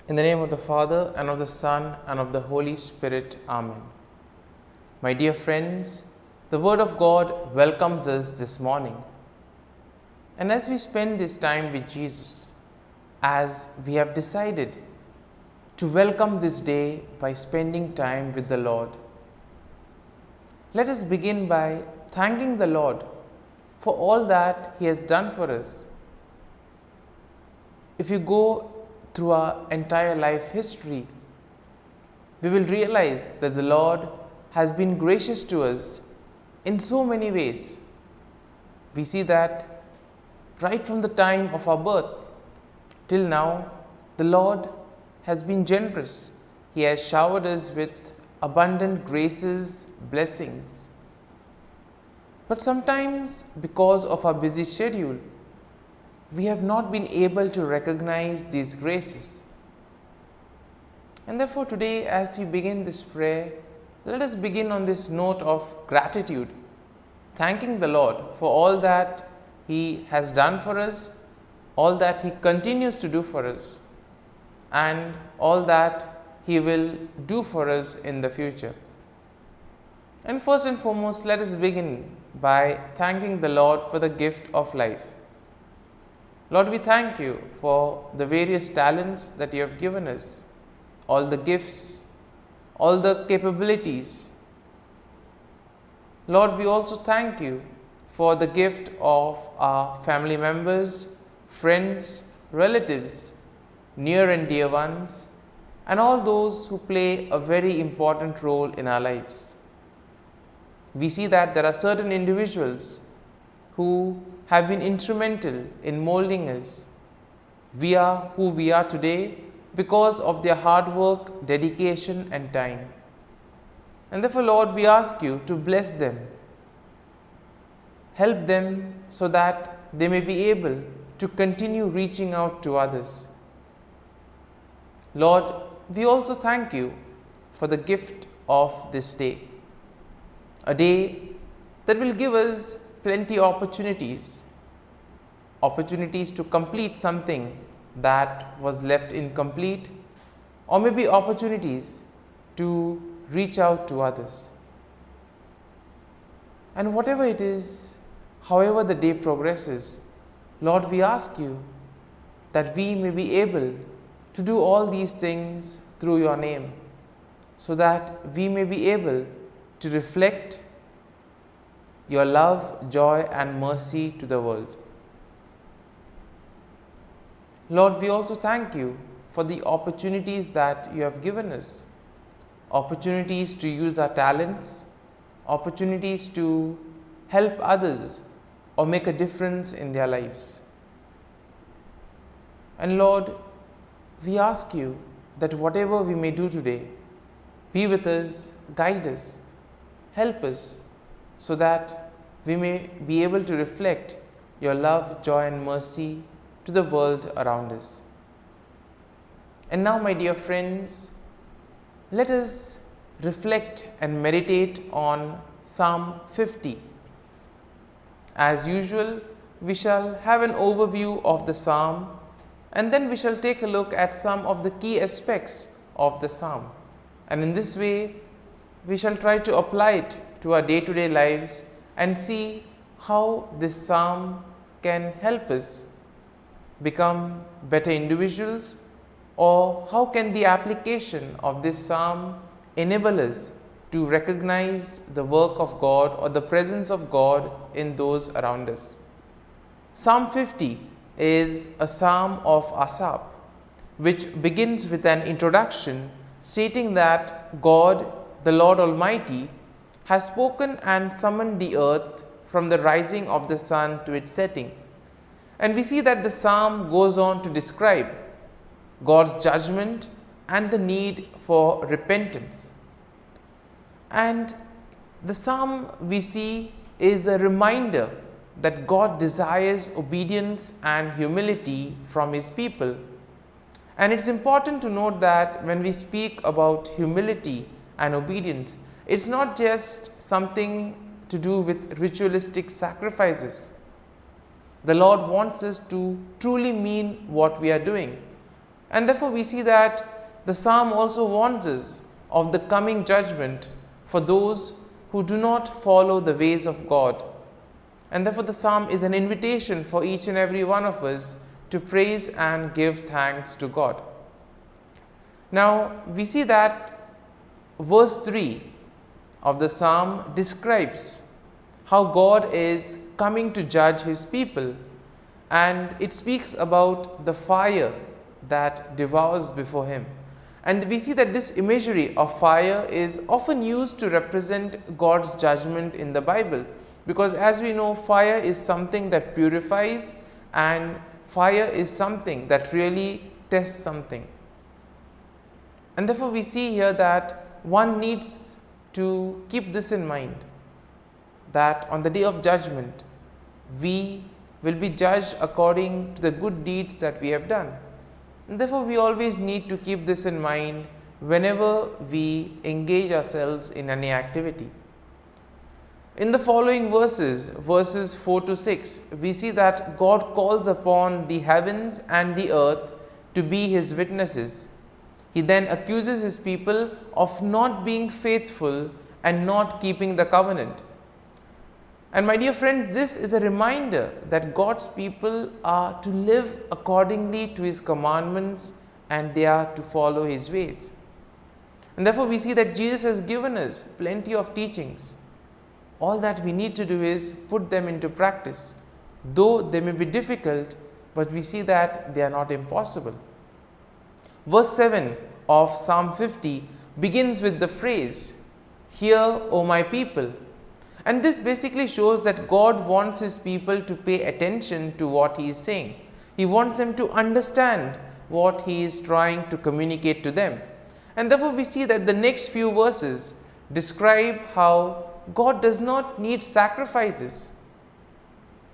In the name of the Father, and of the Son, and of the Holy Spirit. Amen. My dear friends, the Word of God welcomes us this morning. And as we spend this time with Jesus, as we have decided to welcome this day by spending time with the Lord, let us begin by thanking the Lord for all that He has done for us. If you go through our entire life history, we will realize that the Lord has been gracious to us in so many ways. We see that right from the time of our birth till now, the Lord has been generous. He has showered us with abundant graces, blessings. But sometimes, because of our busy schedule, we have not been able to recognize these graces. And therefore today, as we begin this prayer, let us begin on this note of gratitude, thanking the Lord for all that He has done for us, all that He continues to do for us, and all that He will do for us in the future. And first and foremost, let us begin by thanking the Lord for the gift of life. Lord, we thank You for the various talents that You have given us, all the gifts, all the capabilities. Lord, we also thank You for the gift of our family members, friends, relatives, near and dear ones, and all those who play a very important role in our lives. We see that there are certain individuals who have been instrumental in molding us. We are who we are today because of their hard work, dedication, and time. And therefore, Lord, we ask You to bless them. Help them so that they may be able to continue reaching out to others. Lord, we also thank You for the gift of this day, a day that will give us plenty of opportunities to complete something that was left incomplete, or maybe opportunities to reach out to others. And whatever it is, however the day progresses, Lord, we ask You that we may be able to do all these things through Your name, so that we may be able to reflect Your love, joy, and mercy to the world. Lord, we also thank You for the opportunities that You have given us, opportunities to use our talents, opportunities to help others or make a difference in their lives. And Lord, we ask You that whatever we may do today, be with us, guide us, help us, so that we may be able to reflect Your love, joy, and mercy to the world around us. And now, my dear friends, let us reflect and meditate on Psalm 50. As usual, we shall have an overview of the psalm, and then we shall take a look at some of the key aspects of the psalm. And in this way, we shall try to apply it to our day-to-day lives and see how this psalm can help us become better individuals, or how can the application of this psalm enable us to recognize the work of God or the presence of God in those around us. Psalm 50 is a psalm of Asaph, which begins with an introduction stating that God, the Lord Almighty, has spoken and summoned the earth from the rising of the sun to its setting. And we see that the psalm goes on to describe God's judgment and the need for repentance. And the psalm, we see, is a reminder that God desires obedience and humility from His people. And it's important to note that when we speak about humility and obedience, it's not just something to do with ritualistic sacrifices. The Lord wants us to truly mean what we are doing. And therefore we see that the psalm also warns us of the coming judgment for those who do not follow the ways of God. And therefore the psalm is an invitation for each and every one of us to praise and give thanks to God. Now we see that verse 3 of the psalm describes how God is coming to judge his people, and it speaks about the fire that devours before him. And we see that this imagery of fire is often used to represent God's judgment in the Bible, because as we know, fire is something that purifies, and fire is something that really tests something. And therefore we see here that one needs to keep this in mind, that on the day of judgment we will be judged according to the good deeds that we have done. And therefore we always need to keep this in mind whenever we engage ourselves in any activity. In the following verses 4 to 6, we see that God calls upon the heavens and the earth to be his witnesses. He then accuses his people of not being faithful and not keeping the covenant. And my dear friends, this is a reminder that God's people are to live accordingly to his commandments, and they are to follow his ways. And therefore we see that Jesus has given us plenty of teachings. All that we need to do is put them into practice. Though they may be difficult, but we see that they are not impossible. Verse 7 of Psalm 50 begins with the phrase, "Hear, O my people." And this basically shows that God wants his people to pay attention to what he is saying. He wants them to understand what he is trying to communicate to them. And therefore we see that the next few verses describe how God does not need sacrifices.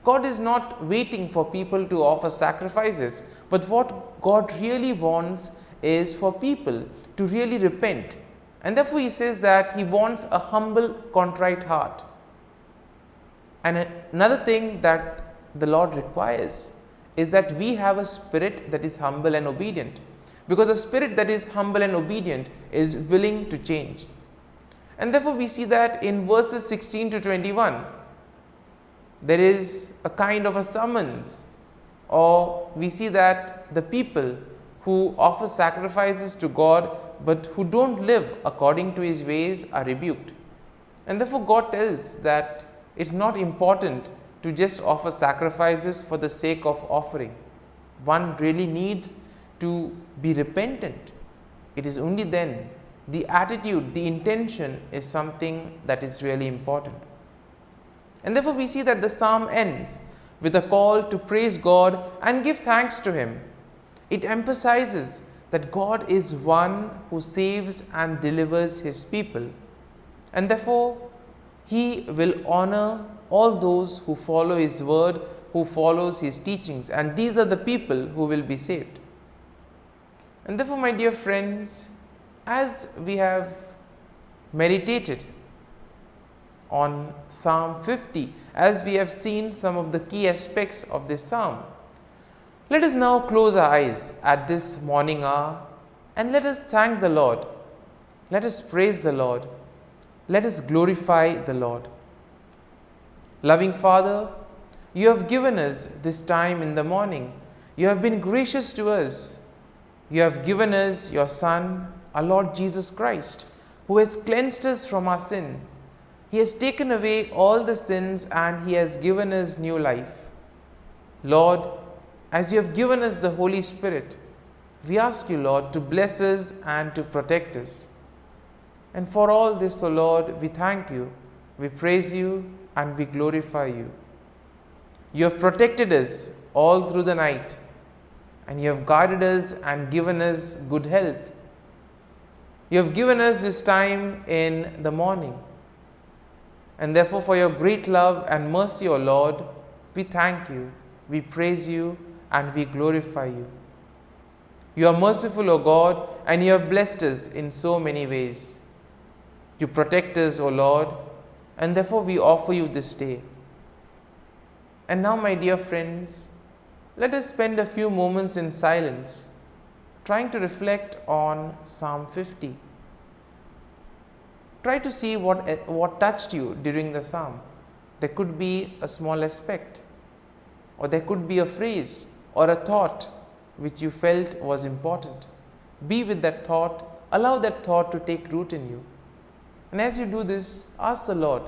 God is not waiting for people to offer sacrifices, but what God really wants is for people to really repent. And therefore he says that he wants a humble, contrite heart. And another thing that the Lord requires is that we have a spirit that is humble and obedient, because a spirit that is humble and obedient is willing to change. And therefore we see that in verses 16 to 21, there is a kind of a summons, or we see that the people who offer sacrifices to God but who don't live according to his ways are rebuked. And therefore God tells that it's not important to just offer sacrifices for the sake of offering. One really needs to be repentant. It is only then the attitude, the intention is something that is really important. And therefore we see that the psalm ends with a call to praise God and give thanks to him. It emphasizes that God is one who saves and delivers his people, and therefore he will honor all those who follow his word, who follows his teachings, and these are the people who will be saved. And therefore, my dear friends, as we have meditated on Psalm 50, as we have seen some of the key aspects of this psalm, let us now close our eyes at this morning hour and let us thank the Lord. Let us praise the Lord. Let us glorify the Lord. Loving Father, you have given us this time in the morning. You have been gracious to us. You have given us your Son, our Lord Jesus Christ, who has cleansed us from our sin. He has taken away all the sins and he has given us new life. Lord, as you have given us the Holy Spirit, we ask you, Lord, to bless us and to protect us. And for all this, O Lord, we thank you, we praise you, and we glorify you. You have protected us all through the night, and you have guarded us and given us good health. You have given us this time in the morning. And therefore, for your great love and mercy, O Lord, we thank you, we praise you, and we glorify you. You are merciful, O God, and you have blessed us in so many ways. You protect us, O Lord, and therefore we offer you this day. And now, my dear friends, let us spend a few moments in silence trying to reflect on Psalm 50. Try to see what touched you during the psalm. There could be a small aspect, or there could be a phrase or a thought which you felt was important. Be with that thought, allow that thought to take root in you. And as you do this, ask the Lord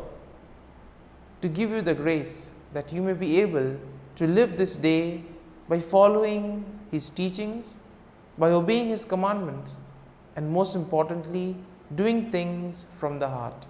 to give you the grace that you may be able to live this day by following His teachings, by obeying His commandments, and most importantly, doing things from the heart.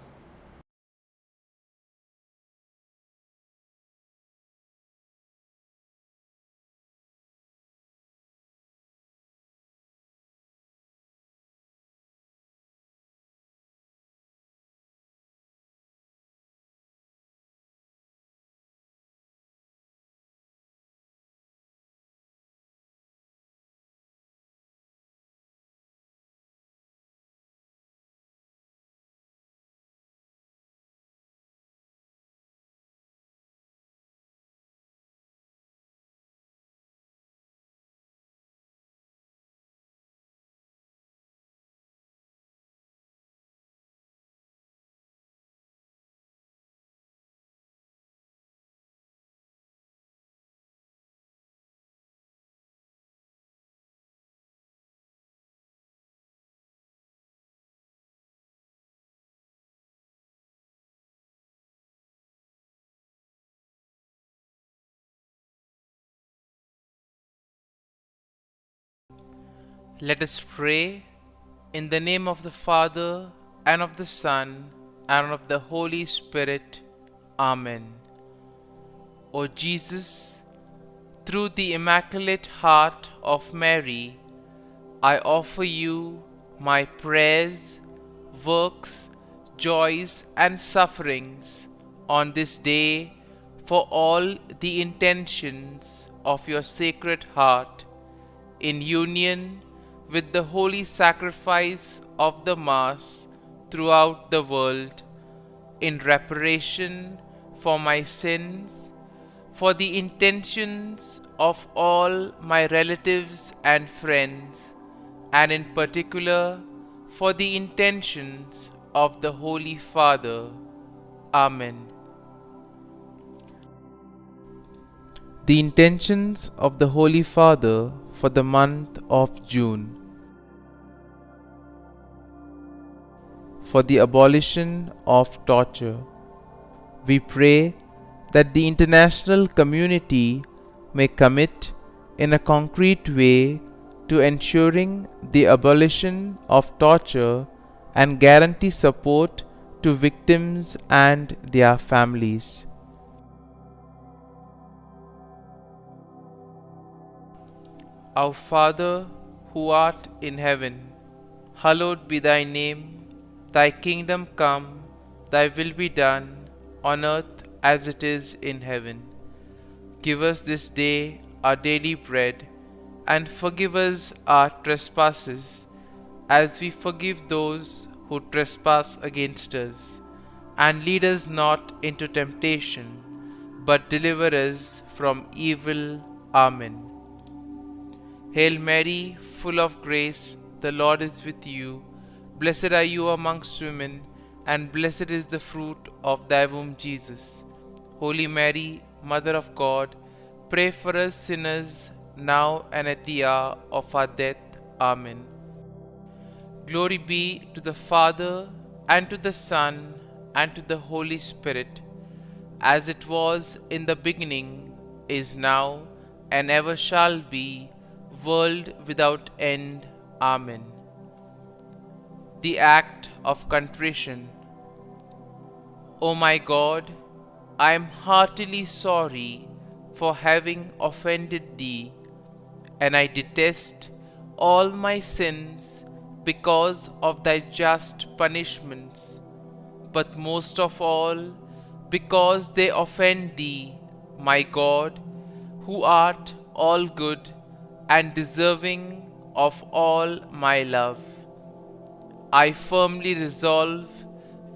Let us pray in the name of the Father, and of the Son, and of the Holy Spirit. Amen. O Jesus, through the Immaculate Heart of Mary, I offer you my prayers, works, joys, and sufferings on this day for all the intentions of your Sacred Heart, in union with the holy sacrifice of the Mass throughout the world, in reparation for my sins, for the intentions of all my relatives and friends, and in particular for the intentions of the Holy Father. Amen. The intentions of the Holy Father for the month of June. For the abolition of torture. We pray that the international community may commit in a concrete way to ensuring the abolition of torture and guarantee support to victims and their families. Our Father, who art in heaven, hallowed be thy name. Thy kingdom come, thy will be done, on earth as it is in heaven. Give us this day our daily bread, and forgive us our trespasses, as we forgive those who trespass against us. And lead us not into temptation, but deliver us from evil. Amen. Hail Mary, full of grace, the Lord is with you. Blessed are you amongst women, and blessed is the fruit of thy womb, Jesus. Holy Mary, Mother of God, pray for us sinners, now and at the hour of our death. Amen. Glory be to the Father, and to the Son, and to the Holy Spirit, as it was in the beginning, is now, and ever shall be, world without end. Amen. The act of contrition. O my God, I am heartily sorry for having offended thee, and I detest all my sins because of thy just punishments, but most of all because they offend thee, my God, who art all good and deserving of all my love. I firmly resolve,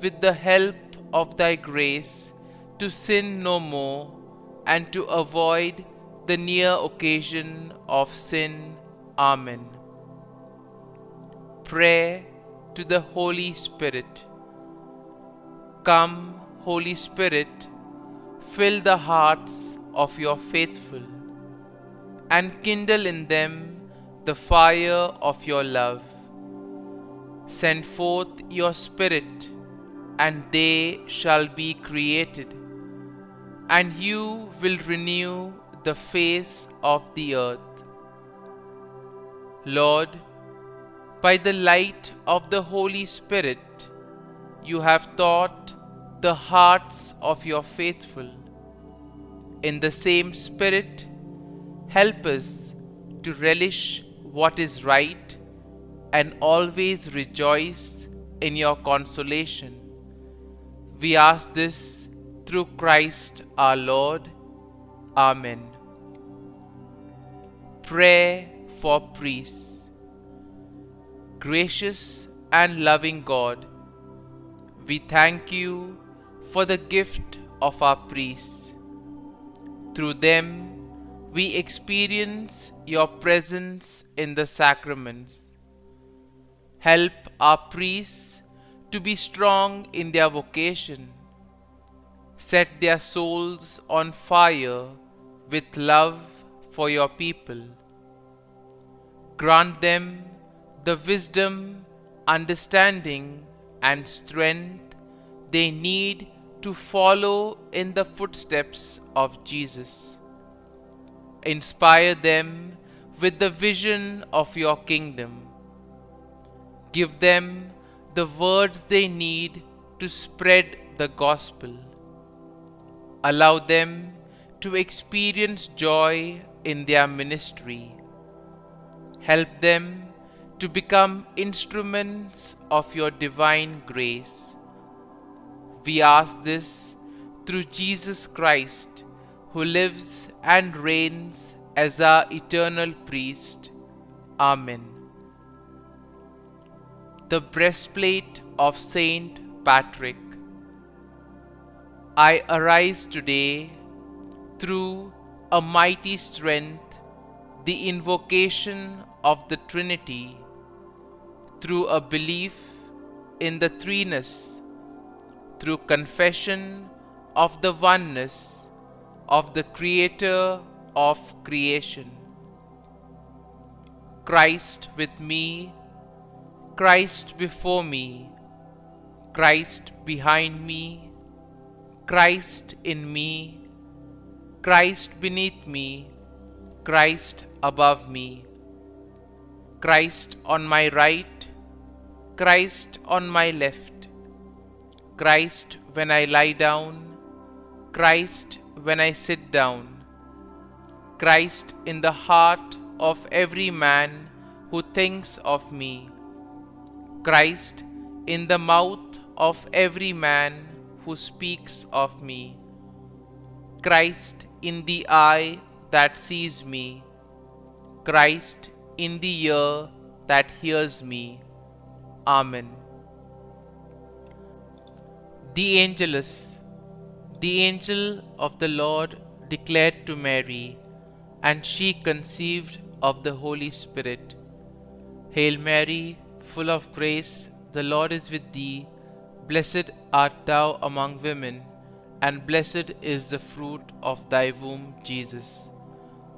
with the help of thy grace, to sin no more, and to avoid the near occasion of sin. Amen. Prayer to the Holy Spirit. Come, Holy Spirit, fill the hearts of your faithful, and kindle in them the fire of your love. Send forth your Spirit, and they shall be created, and you will renew the face of the earth. Lord, by the light of the Holy Spirit, you have taught the hearts of your faithful. In the same Spirit, help us to relish what is right and always rejoice in your consolation. We ask this through Christ our Lord. Amen. Prayer for priests. Gracious and loving God, we thank you for the gift of our priests. Through them, we experience your presence in the sacraments. Help our priests to be strong in their vocation. Set their souls on fire with love for your people. Grant them the wisdom, understanding, and strength they need to follow in the footsteps of Jesus. Inspire them with the vision of your kingdom. Give them the words they need to spread the gospel. Allow them to experience joy in their ministry. Help them to become instruments of your divine grace. We ask this through Jesus Christ, who lives and reigns as our eternal priest. Amen. The breastplate of Saint Patrick. I arise today through a mighty strength, the invocation of the Trinity, through a belief in the threeness, through confession of the oneness of the Creator of creation. Christ with me, Christ before me, Christ behind me, Christ in me, Christ beneath me, Christ above me, Christ on my right, Christ on my left, Christ when I lie down, Christ when I sit down, Christ in the heart of every man who thinks of me, Christ in the mouth of every man who speaks of me, Christ in the eye that sees me, Christ in the ear that hears me. Amen. The Angelus. The angel of the Lord declared to Mary, and she conceived of the Holy Spirit. Hail Mary, full of grace, the Lord is with thee. Blessed art thou among women, and blessed is the fruit of thy womb, Jesus.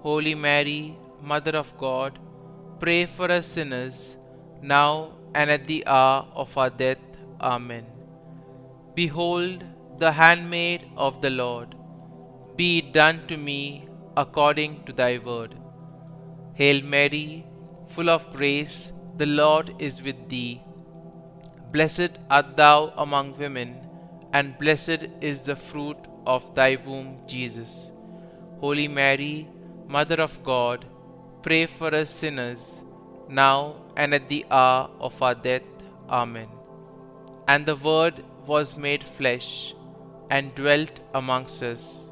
Holy Mary, Mother of God, pray for us sinners, now and at the hour of our death. Amen. Behold, the handmaid of the Lord. Be it done to me according to thy word. Hail Mary, full of grace, the Lord is with thee. Blessed art thou among women, and blessed is the fruit of thy womb, Jesus. Holy Mary, Mother of God, pray for us sinners, now and at the hour of our death. Amen. And the Word was made flesh, and dwelt amongst us.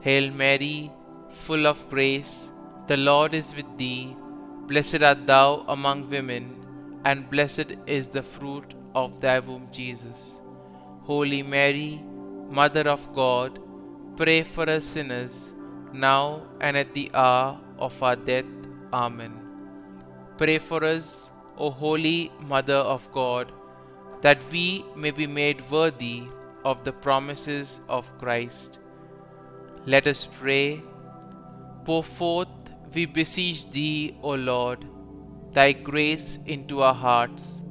Hail Mary, full of grace, the Lord is with thee. Blessed art thou among women, and blessed is the fruit of thy womb, Jesus. Holy Mary, Mother of God, pray for us sinners, now and at the hour of our death. Amen. Pray for us, O Holy Mother of God, that we may be made worthy of the promises of Christ. Let us pray. Pour forth, we beseech Thee, O Lord, Thy grace into our hearts,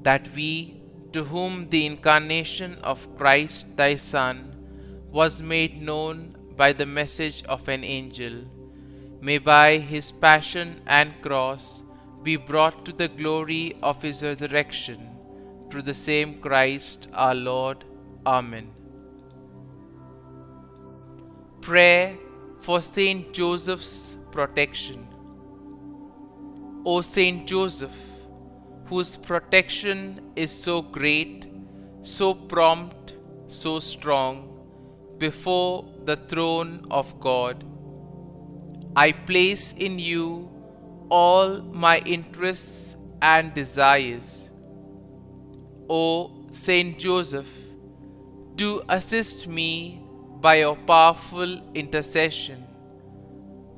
that we, to whom the incarnation of Christ Thy Son was made known by the message of an angel, may by His passion and cross be brought to the glory of His resurrection, through the same Christ our Lord. Amen. Prayer for Saint Joseph's protection. O Saint Joseph, whose protection is so great, so prompt, so strong, before the throne of God, I place in you all my interests and desires. O Saint Joseph, do assist me by your powerful intercession,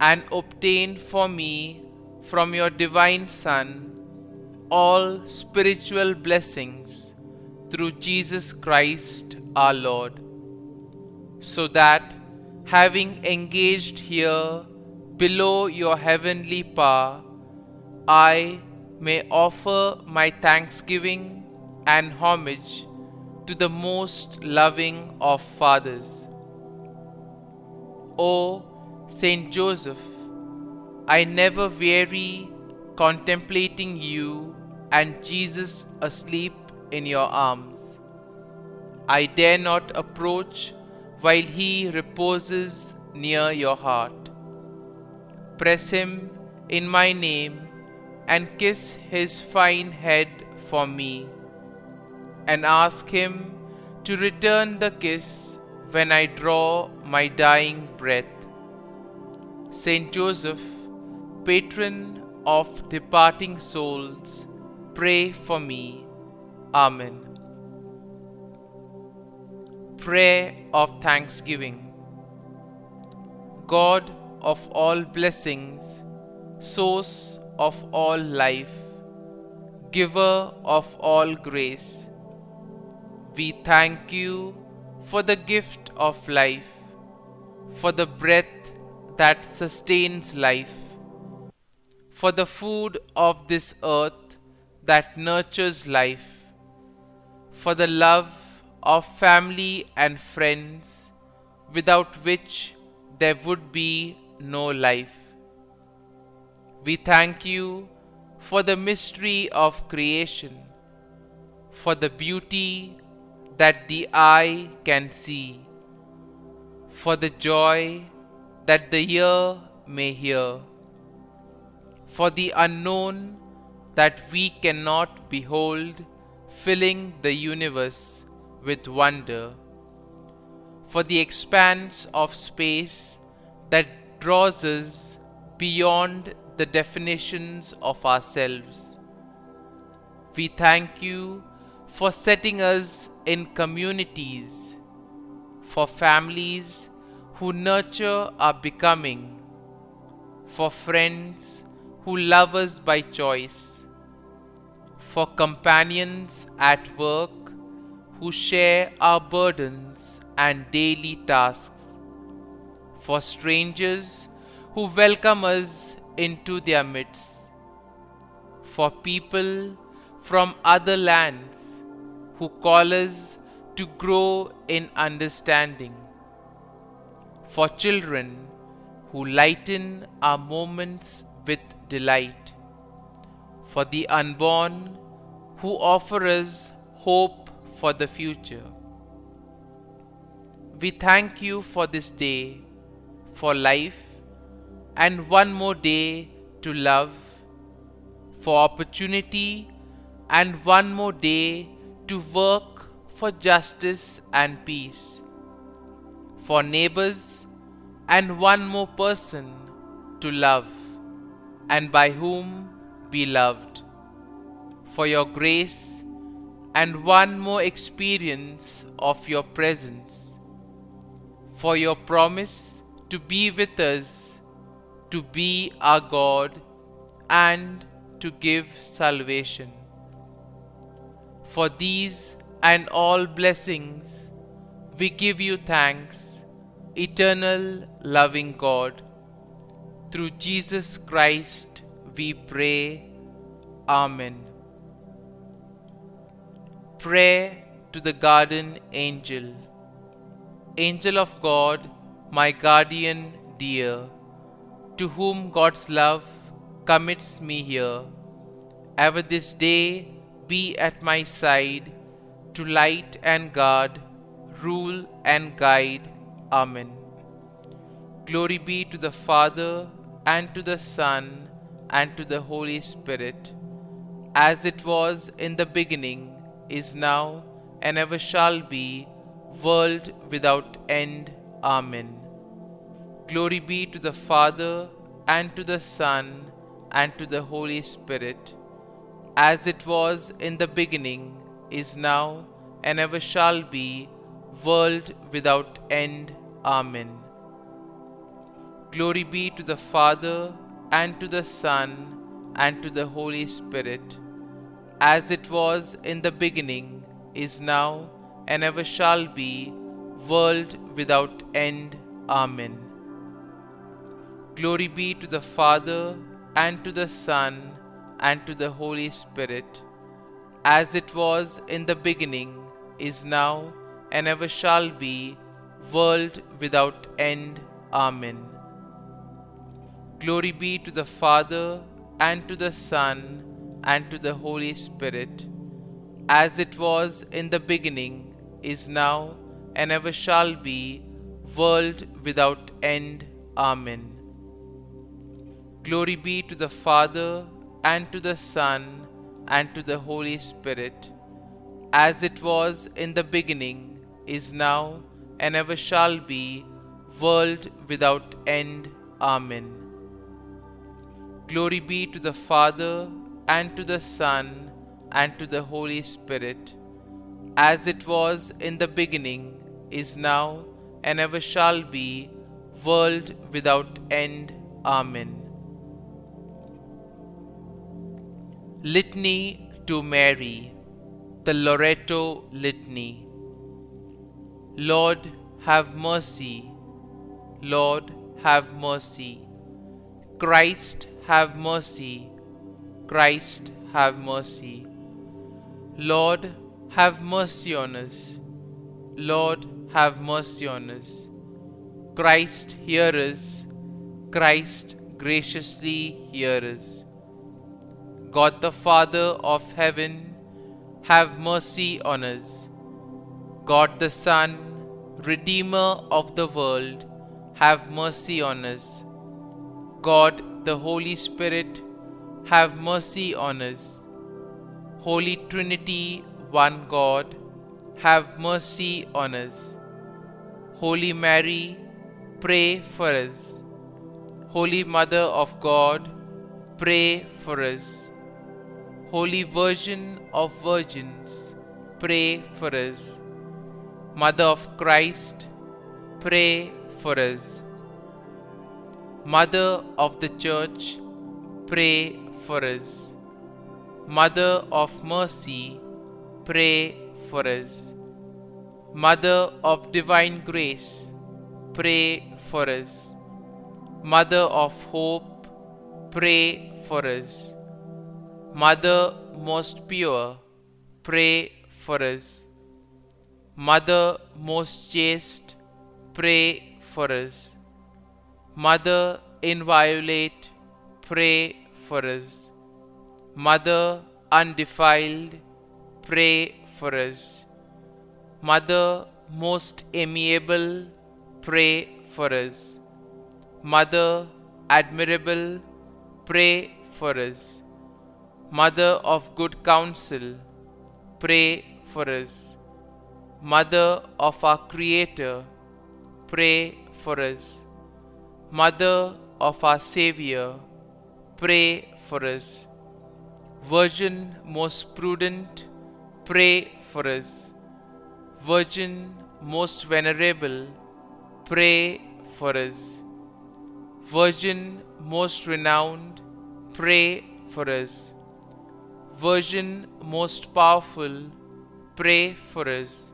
and obtain for me from your divine Son all spiritual blessings through Jesus Christ our Lord, so that, having engaged here below your heavenly power, I may offer my thanksgiving and homage to the most loving of fathers. O Saint Joseph, I never weary contemplating you and Jesus asleep in your arms. I dare not approach while he reposes near your heart. Press him in my name and kiss his fine head for me, and ask him to return the kiss when I draw my dying breath. Saint Joseph, patron of departing souls, pray for me. Amen. Prayer of Thanksgiving. God of all blessings, source of all life, giver of all grace, we thank you for the gift of life, for the breath that sustains life, for the food of this earth that nurtures life, for the love of family and friends, without which there would be no life. We thank you for the mystery of creation, for the beauty that the eye can see, for the joy that the ear may hear, for the unknown that we cannot behold, filling the universe with wonder, for the expanse of space that draws us beyond the definitions of ourselves. We thank you for setting us in communities, for families who nurture our becoming, for friends who love us by choice, for companions at work who share our burdens and daily tasks, for strangers who welcome us into their midst, for people from other lands who call us to grow in understanding, for children who lighten our moments with delight, for the unborn who offer us hope for the future. We thank you for this day, for life, and one more day to love, for opportunity, and one more day to work for justice and peace, for neighbors, and one more person to love, and by whom be loved, for your grace, and one more experience of your presence, for your promise to be with us, to be our God, and to give salvation. For these and all blessings, we give you thanks, eternal loving God. Through Jesus Christ we pray. Amen. Prayer to the Garden Angel. Angel of God, my guardian dear, to whom God's love commits me here, ever this day be at my side, to light and guard, rule and guide. Amen. Glory be to the Father, and to the Son, and to the Holy Spirit, as it was in the beginning, is now, and ever shall be, world without end. Amen. Glory be to the Father, and to the Son, and to the Holy Spirit, as it was in the beginning, is now, and ever shall be, world without end. Amen. Glory be to the Father, and to the Son, and to the Holy Spirit, as it was in the beginning, is now, and ever shall be, world without end. Amen. Glory be to the Father, and to the Son, and to the Holy Spirit, as it was in the beginning, is now, and ever shall be, world without end. Amen. Glory be to the Father, and to the Son, and to the Holy Spirit, as it was in the beginning, is now, and ever shall be, world without end. Amen. Glory be to the Father, and to the Son, and to the Holy Spirit, as it was in the beginning, is now, and ever shall be, world without end. Amen. Glory be to the Father, and to the Son, and to the Holy Spirit, as it was in the beginning, is now, and ever shall be, world without end. Amen. Litany to Mary, the Loreto Litany. Lord, have mercy. Lord, have mercy. Christ, have mercy. Christ, have mercy. Lord, have mercy on us. Lord, have mercy on us. Christ, hear us. Christ, graciously hear us. God the Father of heaven, have mercy on us. God the Son, Redeemer of the world, have mercy on us. God the Holy Spirit, have mercy on us. Holy Trinity, one God, have mercy on us. Holy Mary, pray for us. Holy Mother of God, pray for us. Holy Virgin of Virgins, pray for us. Mother of Christ, pray for us. Mother of the Church, pray for us. Mother of Mercy, pray for us. Mother of Divine Grace, pray for us. Mother of Hope, pray for us. Mother most pure, pray for us. Mother most chaste, pray for us. Mother inviolate, pray for us. Mother undefiled, pray for us. Mother most amiable, pray for us. Mother admirable, pray for us. Mother of good counsel, pray for us. Mother of our Creator, pray for us. Mother of our Savior, pray for us. Virgin most prudent, pray for us. Virgin most venerable, pray for us. Virgin most renowned, pray for us. Virgin most powerful, pray for us.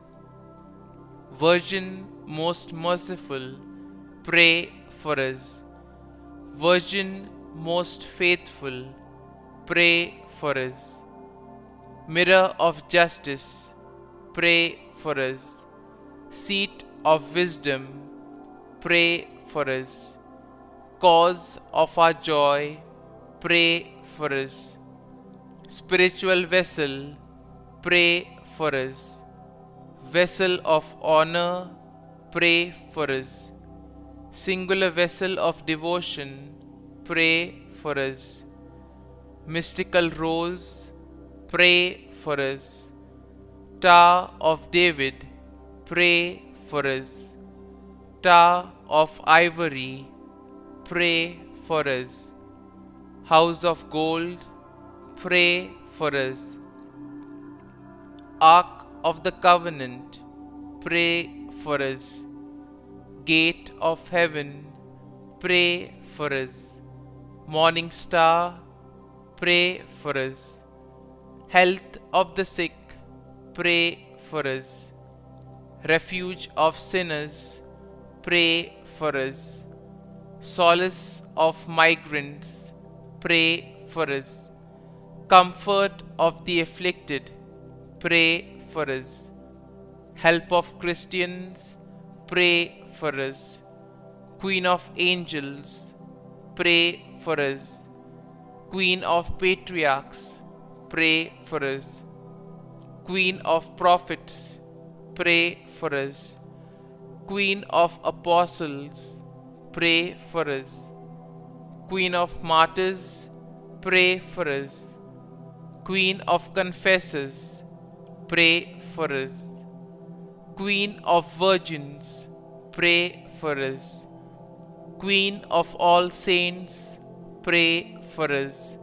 Virgin most merciful, pray for us. Virgin most faithful, pray for us. Mirror of justice, pray for us. Seat of wisdom, pray for us. Cause of our joy, pray for us. Spiritual vessel, pray for us. Vessel of honor, pray for us. Singular vessel of devotion, pray for us. Mystical rose, pray for us. Tower of David, pray for us. Tower of ivory, pray for us. House of gold, pray for us. Ark of the covenant, pray for us. Gate of heaven, pray for us. Morning star, pray for us. Health of the sick, pray for us. Refuge of sinners, pray for us. Solace of migrants, pray for us. Comfort of the afflicted, pray for us. Help of Christians, pray for us. Queen of angels, pray for us. Queen of patriarchs, pray for us. Queen of prophets, pray for us. Queen of apostles, pray for us. Queen of martyrs, pray for us. Queen of confessors, pray for us. Queen of virgins, pray for us. Queen of all saints, pray for us.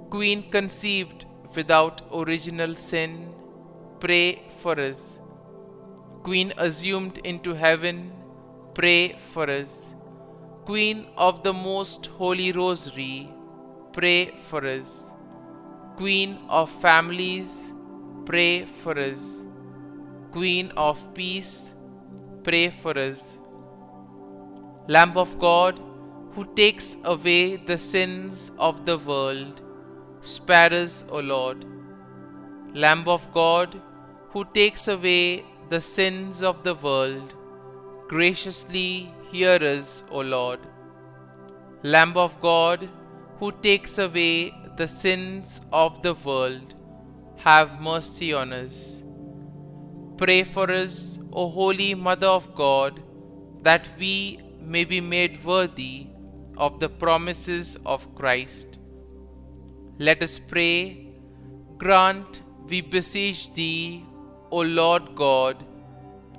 Queen conceived without original sin, pray for us. Queen assumed into heaven, pray for us. Queen of the most holy rosary, pray for us. Queen of families, pray for us. Queen of peace, pray for us. Lamb of God, who takes away the sins of the world, spare us, O Lord. Lamb of God, who takes away the sins of the world, graciously hear us, O Lord. Lamb of God, who takes away the sins of the world, have mercy on us. Pray for us, O Holy Mother of God, that we may be made worthy of the promises of Christ. Let us pray. Grant, we beseech Thee, O Lord God,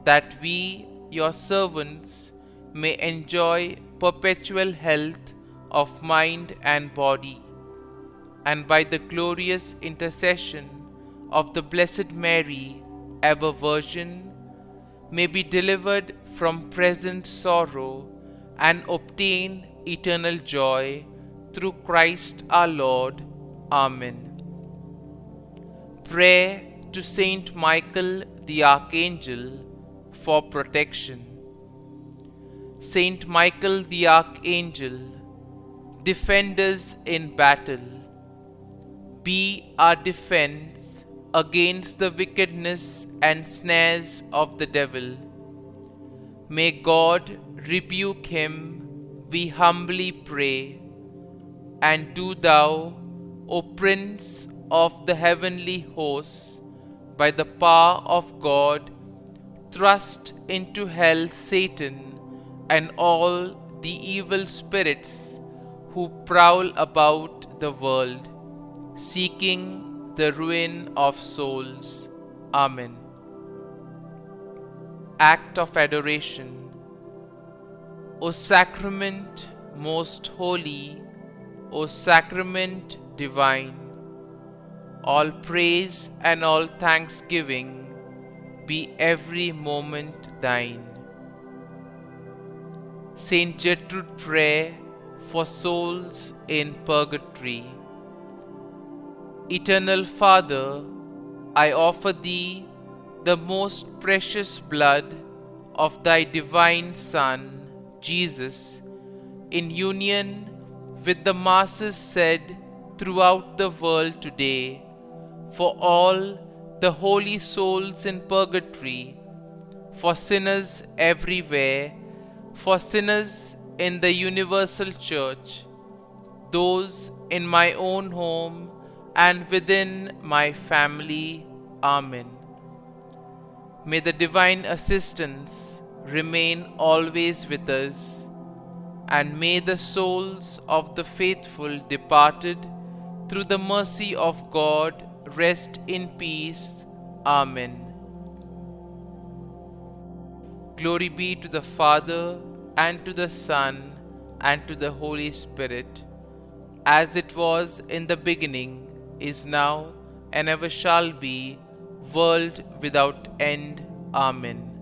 that we, Your servants, may enjoy perpetual health of mind and body, and by the glorious intercession of the Blessed Mary, ever Virgin, may be delivered from present sorrow and obtain eternal joy through Christ our Lord. Amen. Prayer to Saint Michael the Archangel for protection. Saint Michael the Archangel, defend us in battle. Be our defense against the wickedness and snares of the devil. May God rebuke him, we humbly pray. And do Thou, O Prince of the heavenly hosts, by the power of God, thrust into hell Satan and all the evil spirits who prowl about the world, seeking the ruin of souls. Amen. Act of Adoration. O Sacrament most holy, O Sacrament divine, all praise and all thanksgiving be every moment Thine. Saint Gertrude Prayer for souls in purgatory. Eternal Father, I offer Thee the most precious blood of Thy divine Son, Jesus, in union with the masses said throughout the world today, for all the holy souls in purgatory, for sinners everywhere, for sinners in the universal church, those in my own home and within my family. Amen. May the divine assistance remain always with us, and may the souls of the faithful departed through the mercy of God rest in peace. Amen. Glory be to the Father, and to the Son, and to the Holy Spirit, as it was in the beginning, is now, and ever shall be, world without end. Amen.